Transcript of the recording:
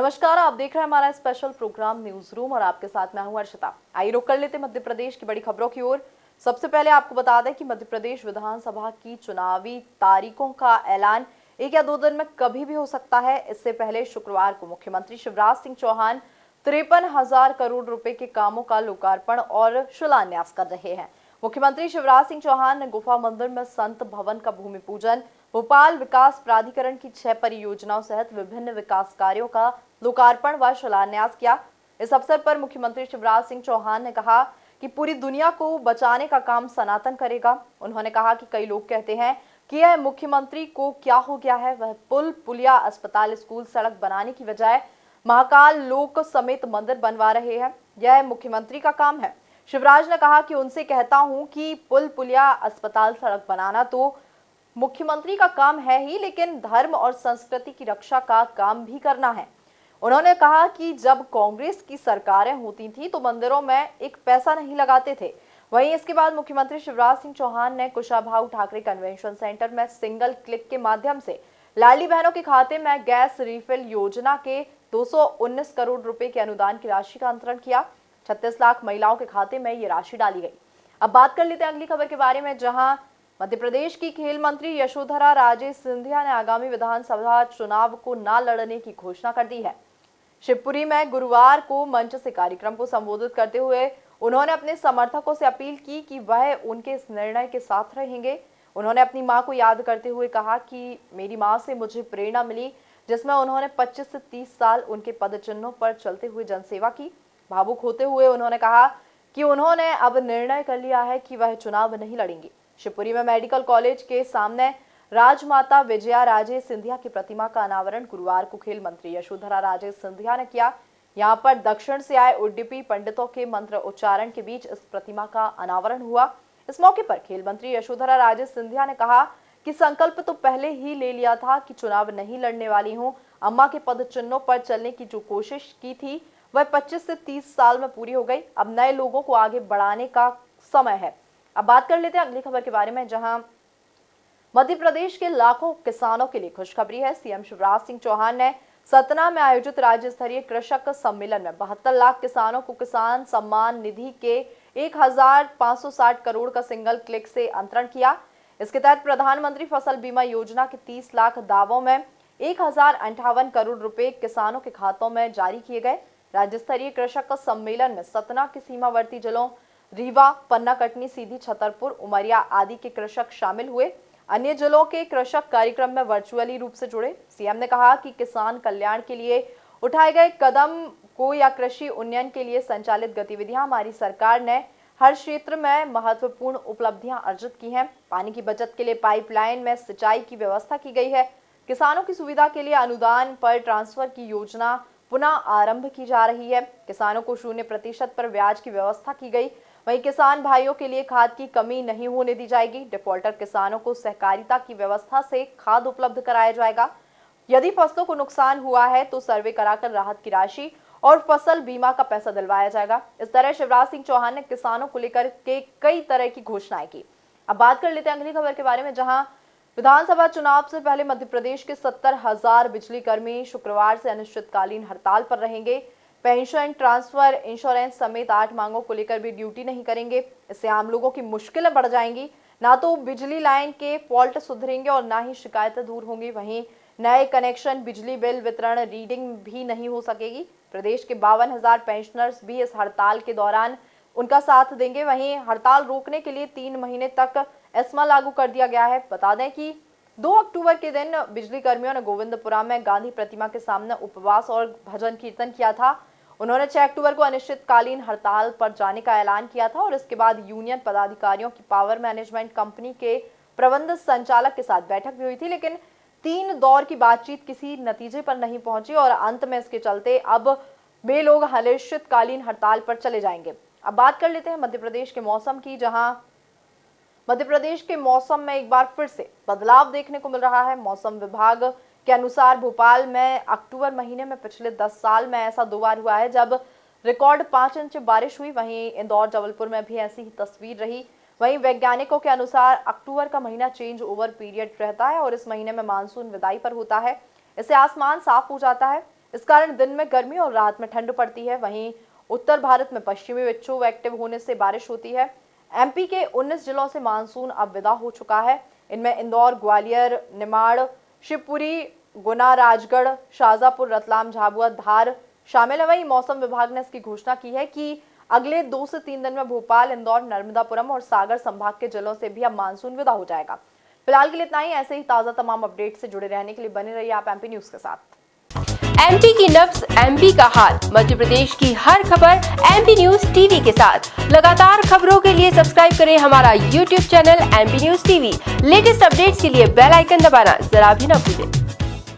नमस्कार, आप देख रहे हैं हमारा स्पेशल प्रोग्राम न्यूज रूम और आपके साथ मैं हूं अर्शिता। आइए रुक कर लेते मध्य प्रदेश की बड़ी खबरों की ओर। सबसे पहले आपको बता दें कि मध्य प्रदेश विधानसभा की चुनावी तारीखों का ऐलान 1 या 2 दिन में कभी भी हो सकता है। इससे पहले शुक्रवार को मुख्यमंत्री शिवराज सिंह चौहान 53,000 करोड़ रुपए के कामों का लोकार्पण और शिलान्यास कर रहे हैं। मुख्यमंत्री शिवराज सिंह चौहान ने गुफा मंदिर में संत भवन का भूमि पूजन, भोपाल विकास प्राधिकरण की 6 परियोजनाओं सहित विभिन्न विकास कार्यों का लोकार्पण व शिलान्यास किया। इस अवसर पर मुख्यमंत्री शिवराज सिंह चौहान ने कहा कि पूरी दुनिया को बचाने का काम सनातन करेगा। उन्होंने कहा कि कई लोग कहते हैं कि यह मुख्यमंत्री को क्या हो गया है, वह पुल, पुलिया, अस्पताल, स्कूल, सड़क बनाने की बजाय महाकाल लोक समेत मंदिर बनवा रहे हैं। यह मुख्यमंत्री का काम है। शिवराज ने कहा कि उनसे कहता हूं कि पुल, पुलिया, अस्पताल, सड़क बनाना तो मुख्यमंत्री का काम है ही, लेकिन धर्म और संस्कृति की रक्षा का काम भी करना है। उन्होंने कहा कि जब कांग्रेस की सरकारें होती थी तो मंदिरों में एक पैसा नहीं लगाते थे। वहीं इसके बाद मुख्यमंत्री शिवराज सिंह चौहान ने कुशाभाऊ ठाकरे कन्वेंशन सेंटर में सिंगल क्लिक के माध्यम से लाडली बहनों के खाते में गैस रिफिल योजना के 219 करोड़ रुपए के अनुदान की राशि का अंतरण किया। 36 लाख महिलाओं के खाते में ये राशि डाली गई। अब बात कर लेते हैं अगली खबर के बारे में, जहां मध्य प्रदेश की खेल मंत्री यशोधरा राजे सिंधिया ने आगामी विधानसभा चुनाव को न लड़ने की घोषणा कर दी है। शिवपुरी में गुरुवार को मंच से कार्यक्रम को संबोधित करते हुए उन्होंने अपने समर्थकों से अपील की कि वह उनके इस निर्णय के साथ रहेंगे। उन्होंने अपनी मां को याद करते हुए कहा कि मेरी मां से मुझे प्रेरणा मिली, जिसमें उन्होंने 25 से 30 साल उनके पद चिन्हों पर चलते हुए जनसेवा की। भावुक होते हुए उन्होंने कहा कि उन्होंने अब निर्णय कर लिया है कि वह चुनाव नहीं लड़ेंगी। शिवपुरी में मेडिकल कॉलेज के सामने राजमाता विजया राजे सिंधिया की प्रतिमा का अनावरण गुरुवार को खेल मंत्री यशोधरा राजे सिंधिया ने किया। यहां पर दक्षिण से आए उड्डीपी पंडितों के मंत्र उच्चारण के बीच इस प्रतिमा का अनावरण हुआ। इस मौके पर खेल मंत्री यशोधरा राजे सिंधिया ने कहा कि संकल्प तो पहले ही ले लिया था कि चुनाव नहीं लड़ने वाली हूं। अम्मा के पद चिन्हों पर चलने की जो कोशिश की थी वह 25 से 30 साल में पूरी हो गई। अब नए लोगों को आगे बढ़ाने का समय है। अब बात कर लेते हैं अगली खबर के बारे में, जहां मध्य प्रदेश के लाखों किसानों के लिए खुशखबरी है। सीएम शिवराज सिंह चौहान ने सतना में आयोजित राज्य स्तरीय कृषक सम्मेलन में 72 लाख किसानों को किसान सम्मान निधि के 1,560 करोड़ का सिंगल क्लिक से अंतरण किया। इसके तहत प्रधानमंत्री फसल बीमा योजना के 30 लाख दावों में 1,058 करोड़ रुपए किसानों के खातों में जारी किए गए। राज्य स्तरीय कृषक सम्मेलन में सतना के सीमावर्ती जिलों रीवा, पन्ना, कटनी, सीधी, छतरपुर, उमरिया आदि के कृषक शामिल हुए। अन्य जिलों के कृषक कार्यक्रम में वर्चुअली रूप से जुड़े। सीएम ने कहा कि किसान कल्याण के लिए उठाए गए कदम को या कृषि उन्नयन के लिए संचालित गतिविधियां हमारी सरकार ने हर क्षेत्र में महत्वपूर्ण उपलब्धियां अर्जित की हैं। पानी की बचत के लिए पाइपलाइन में सिंचाई की व्यवस्था की गई है। किसानों की सुविधा के लिए अनुदान पर ट्रांसफर की योजना पुनः आरंभ की जा रही है। किसानों को 0% पर ब्याज की व्यवस्था की गई। वहीं किसान भाइयों के लिए खाद की कमी नहीं होने दी जाएगी। डिफॉल्टर किसानों को सहकारिता की व्यवस्था से खाद उपलब्ध कराया जाएगा। यदि फसलों को नुकसान हुआ है तो सर्वे कराकर राहत की राशि और फसल बीमा का पैसा दिलवाया जाएगा। इस तरह शिवराज सिंह चौहान ने किसानों को लेकर के कई तरह की घोषणाएं की। अब बात कर लेते हैं अगली खबर के बारे में, जहां विधानसभा चुनाव से पहले मध्य प्रदेश के 70,000 बिजली कर्मी शुक्रवार से अनिश्चितकालीन हड़ताल पर रहेंगे। पेंशन, ट्रांसफर, इंश्योरेंस समेत 8 मांगों को लेकर भी ड्यूटी नहीं करेंगे। इससे आम लोगों की मुश्किलें बढ़ जाएंगी। ना तो बिजली लाइन के फॉल्ट सुधरेंगे और ना ही शिकायतें दूर होंगी। वहीं नए कनेक्शन, बिजली बिल वितरण, रीडिंग भी नहीं हो सकेगी। प्रदेश के 52,000 पेंशनर्स भी इस हड़ताल के दौरान उनका साथ देंगे। वहीं हड़ताल रोकने के लिए 3 महीने तक एस्मा लागू कर दिया गया है। बता दें कि 2 अक्टूबर के दिन बिजली कर्मियों ने गोविंदपुरा में गांधी प्रतिमा के सामने उपवास और भजन कीर्तन किया था। उन्होंने 6 अक्टूबर को अनिश्चितकालीन हड़ताल पर जाने का ऐलान किया था और इसके बाद यूनियन पदाधिकारियों की पावर मैनेजमेंट कंपनी के प्रबंध संचालक के साथ बैठक भी हुई थी, लेकिन 3 दौर की बातचीत किसी नतीजे पर नहीं पहुंची और अंत में इसके चलते अब वे लोग अनिश्चितकालीन हड़ताल पर चले जाएंगे। अब बात कर लेते हैं मध्य प्रदेश के मौसम की, जहां मध्य प्रदेश के मौसम में एक बार फिर से बदलाव देखने को मिल रहा है। मौसम विभाग के अनुसार भोपाल में अक्टूबर महीने में पिछले 10 साल में ऐसा 2 बार हुआ है जब रिकॉर्ड 5 इंच बारिश हुई। वहीं इंदौर, जबलपुर में भी ऐसी ही तस्वीर रही। वहीं वैज्ञानिकों के अनुसार अक्टूबर का महीना चेंज ओवर पीरियड रहता है और इस महीने में मानसून विदाई पर होता है। इससे आसमान साफ हो जाता है। इस कारण दिन में गर्मी और रात में ठंड पड़ती है। वहीं उत्तर भारत में पश्चिमी विक्षोभ एक्टिव होने से बारिश होती है। एमपी के 19 जिलों से मानसून अब विदा हो चुका है। इनमें इंदौर, ग्वालियर, निमाड़, शिवपुरी, गुना, राजगढ़, शाजापुर, रतलाम, झाबुआ, धार शामिल है। वहीं मौसम विभाग ने इसकी घोषणा की है कि अगले 2 से 3 दिन में भोपाल, इंदौर, नर्मदापुरम और सागर संभाग के जिलों से भी अब मानसून विदा हो जाएगा। फिलहाल के लिए इतना ही। ऐसे ही ताजा तमाम अपडेट से जुड़े रहने के लिए बने रहिए आप एमपी न्यूज के साथ। एमपी की नब्ज, एमपी का हाल, मध्य प्रदेश की हर खबर एमपी न्यूज टीवी के साथ। लगातार खबरों के लिए सब्सक्राइब करें हमारा YouTube channel MP news TV. Latest updates के लिए बेल आइकन दबाना जरा भी न भूलें।